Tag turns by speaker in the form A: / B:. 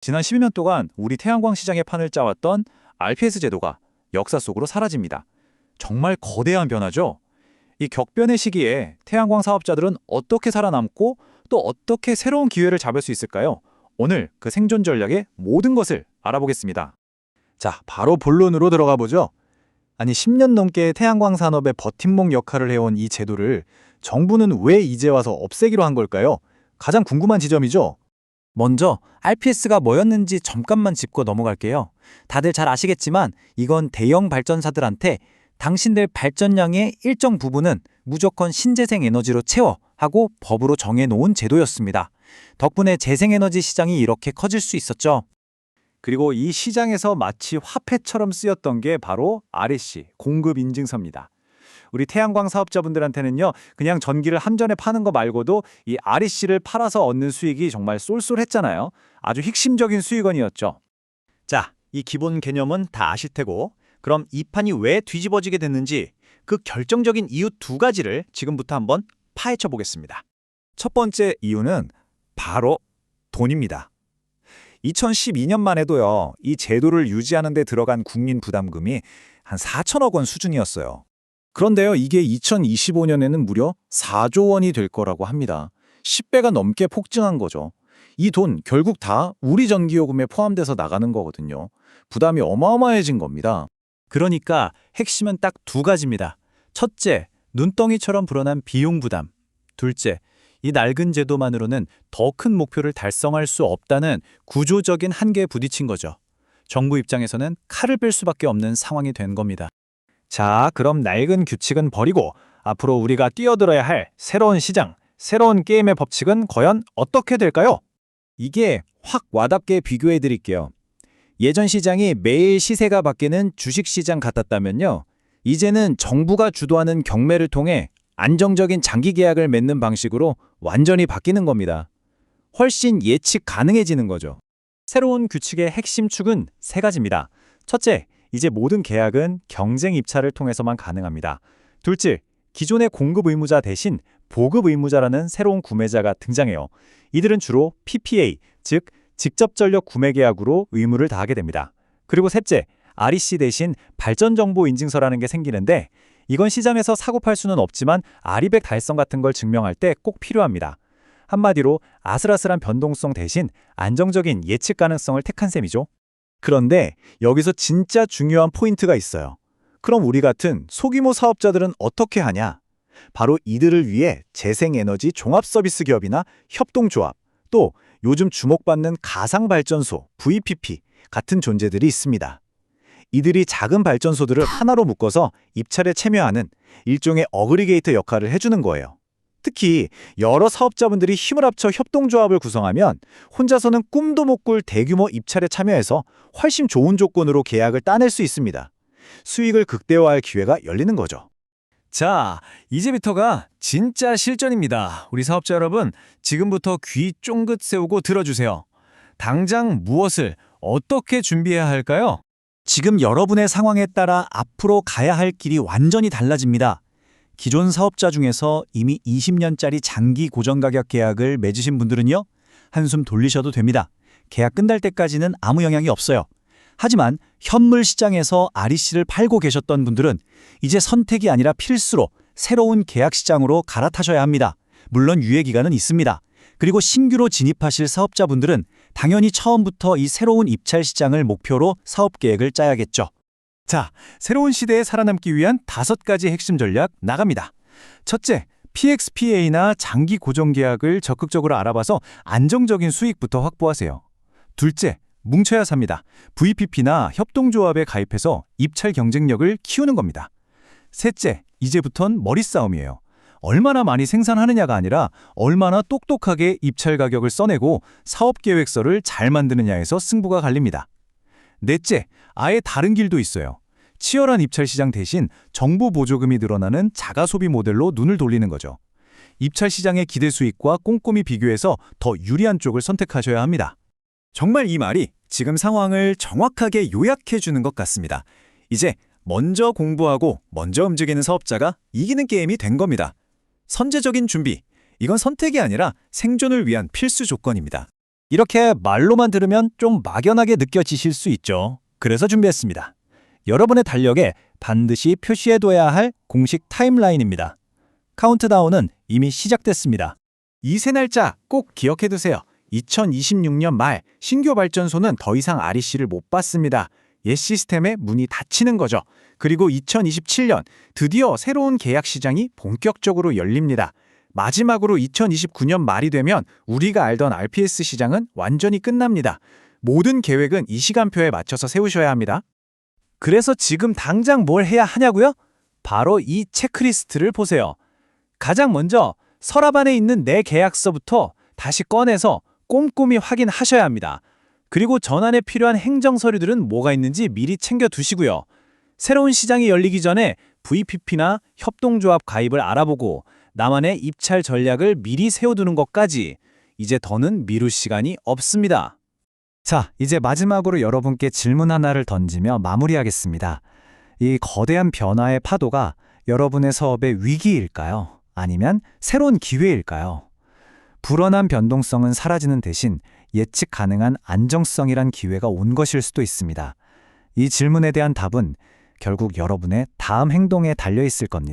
A: 지난 12년 동안 우리 태양광 시장의 판을 짜왔던 RPS 제도가 역사 속으로 사라집니다. 정말 거대한 변화죠? 이 격변의 시기에 태양광 사업자들은 어떻게 살아남고 또 어떻게 새로운 기회를 잡을 수 있을까요? 오늘 그 생존 전략의 모든 것을 알아보겠습니다.
B: 자, 바로 본론으로 들어가 보죠. 아니, 10년 넘게 태양광 산업의 버팀목 역할을 해온 이 제도를 정부는 왜 이제 와서 없애기로 한 걸까요? 가장 궁금한 지점이죠.
C: 먼저 RPS가 뭐였는지 잠깐만 짚고 넘어갈게요. 다들 잘 아시겠지만 이건 대형 발전사들한테 당신들 발전량의 일정 부분은 무조건 신재생 에너지로 채워 하고 법으로 정해놓은 제도였습니다. 덕분에 재생에너지 시장이 이렇게 커질 수 있었죠.
A: 그리고 이 시장에서 마치 화폐처럼 쓰였던 게 바로 REC, 공급 인증서입니다. 우리 태양광 사업자분들한테는요, 그냥 전기를 한전에 파는 거 말고도 이 REC를 팔아서 얻는 수익이 정말 쏠쏠했잖아요. 아주 핵심적인 수익원이었죠.
B: 자, 이 기본 개념은 다 아실 테고, 그럼 이 판이 왜 뒤집어지게 됐는지 그 결정적인 이유 두 가지를 지금부터 한번 파헤쳐 보겠습니다.
A: 첫 번째 이유는 바로 돈입니다. 2012년만 해도요, 이 제도를 유지하는 데 들어간 국민 부담금이 한 4천억 원 수준이었어요. 그런데요, 이게 2025년에는 무려 4조 원이 될 거라고 합니다. 10배가 넘게 폭증한 거죠. 이 돈 결국 다 우리 전기요금에 포함돼서 나가는 거거든요. 부담이 어마어마해진 겁니다.
C: 그러니까 핵심은 딱 두 가지입니다. 첫째, 눈덩이처럼 불어난 비용 부담. 둘째, 이 낡은 제도만으로는 더 큰 목표를 달성할 수 없다는 구조적인 한계에 부딪힌 거죠. 정부 입장에서는 칼을 뺄 수밖에 없는 상황이 된 겁니다.
B: 자, 그럼 낡은 규칙은 버리고 앞으로 우리가 뛰어들어야 할 새로운 시장, 새로운 게임의 법칙은 과연 어떻게 될까요?
A: 이게 확 와닿게 비교해 드릴게요. 예전 시장이 매일 시세가 바뀌는 주식시장 같았다면요, 이제는 정부가 주도하는 경매를 통해 안정적인 장기 계약을 맺는 방식으로 완전히 바뀌는 겁니다. 훨씬 예측 가능해지는 거죠.
C: 새로운 규칙의 핵심 축은 세 가지입니다. 첫째, 이제 모든 계약은 경쟁 입찰을 통해서만 가능합니다. 둘째, 기존의 공급 의무자 대신 보급 의무자라는 새로운 구매자가 등장해요. 이들은 주로 PPA, 즉 직접 전력 구매 계약으로 의무를 다하게 됩니다. 그리고 셋째, REC 대신 발전정보 인증서라는 게 생기는데 이건 시장에서 사고 팔 수는 없지만 RE100 달성 같은 걸 증명할 때 꼭 필요합니다. 한마디로 아슬아슬한 변동성 대신 안정적인 예측 가능성을 택한 셈이죠.
A: 그런데 여기서 진짜 중요한 포인트가 있어요. 그럼 우리 같은 소규모 사업자들은 어떻게 하냐? 바로 이들을 위해 재생에너지 종합서비스 기업이나 협동조합, 또 요즘 주목받는 가상발전소, VPP 같은 존재들이 있습니다. 이들이 작은 발전소들을 하나로 묶어서 입찰에 참여하는 일종의 어그리게이터 역할을 해주는 거예요. 특히 여러 사업자분들이 힘을 합쳐 협동조합을 구성하면 혼자서는 꿈도 못 꿀 대규모 입찰에 참여해서 훨씬 좋은 조건으로 계약을 따낼 수 있습니다. 수익을 극대화할 기회가 열리는 거죠.
C: 자, 이제부터가 진짜 실전입니다. 우리 사업자 여러분, 지금부터 귀 쫑긋 세우고 들어주세요. 당장 무엇을 어떻게 준비해야 할까요?
A: 지금 여러분의 상황에 따라 앞으로 가야 할 길이 완전히 달라집니다. 기존 사업자 중에서 이미 20년짜리 장기 고정가격 계약을 맺으신 분들은요, 한숨 돌리셔도 됩니다. 계약 끝날 때까지는 아무 영향이 없어요. 하지만 현물 시장에서 REC를 팔고 계셨던 분들은 이제 선택이 아니라 필수로 새로운 계약 시장으로 갈아타셔야 합니다. 물론 유예 기간은 있습니다. 그리고 신규로 진입하실 사업자분들은 당연히 처음부터 이 새로운 입찰 시장을 목표로 사업 계획을 짜야겠죠.
C: 자, 새로운 시대에 살아남기 위한 5가지 핵심 전략 나갑니다. 첫째, PXPA나 장기 고정 계약을 적극적으로 알아봐서 안정적인 수익부터 확보하세요. 둘째, 뭉쳐야 삽니다. VPP나 협동조합에 가입해서 입찰 경쟁력을 키우는 겁니다. 셋째, 이제부턴 머리싸움이에요. 얼마나 많이 생산하느냐가 아니라 얼마나 똑똑하게 입찰 가격을 써내고 사업계획서를 잘 만드느냐에서 승부가 갈립니다. 넷째, 아예 다른 길도 있어요. 치열한 입찰 시장 대신 정부 보조금이 늘어나는 자가소비 모델로 눈을 돌리는 거죠. 입찰 시장의 기대 수익과 꼼꼼히 비교해서 더 유리한 쪽을 선택하셔야 합니다.
A: 정말 이 말이 지금 상황을 정확하게 요약해 주는 것 같습니다. 이제 먼저 공부하고 먼저 움직이는 사업자가 이기는 게임이 된 겁니다. 선제적인 준비, 이건 선택이 아니라 생존을 위한 필수 조건입니다.
C: 이렇게 말로만 들으면 좀 막연하게 느껴지실 수 있죠. 그래서 준비했습니다. 여러분의 달력에 반드시 표시해둬야 할 공식 타임라인입니다. 카운트다운은 이미 시작됐습니다.
A: 이 세 날짜 꼭 기억해두세요. 2026년 말 신규 발전소는 더 이상 REC를 못 받습니다. 옛 시스템에 문이 닫히는 거죠. 그리고 2027년 드디어 새로운 계약 시장이 본격적으로 열립니다. 마지막으로 2029년 말이 되면 우리가 알던 RPS 시장은 완전히 끝납니다. 모든 계획은 이 시간표에 맞춰서 세우셔야 합니다.
C: 그래서 지금 당장 뭘 해야 하냐고요? 바로 이 체크리스트를 보세요. 가장 먼저 서랍 안에 있는 내 계약서부터 다시 꺼내서 꼼꼼히 확인하셔야 합니다. 그리고 전환에 필요한 행정 서류들은 뭐가 있는지 미리 챙겨 두시고요. 새로운 시장이 열리기 전에 VPP나 협동조합 가입을 알아보고 나만의 입찰 전략을 미리 세워두는 것까지 이제 더는 미룰 시간이 없습니다. 자, 이제 마지막으로 여러분께 질문 하나를 던지며 마무리하겠습니다. 이 거대한 변화의 파도가 여러분의 사업의 위기일까요? 아니면 새로운 기회일까요? 불어난 변동성은 사라지는 대신 예측 가능한 안정성이란 기회가 온 것일 수도 있습니다. 이 질문에 대한 답은 결국 여러분의 다음 행동에 달려 있을 겁니다.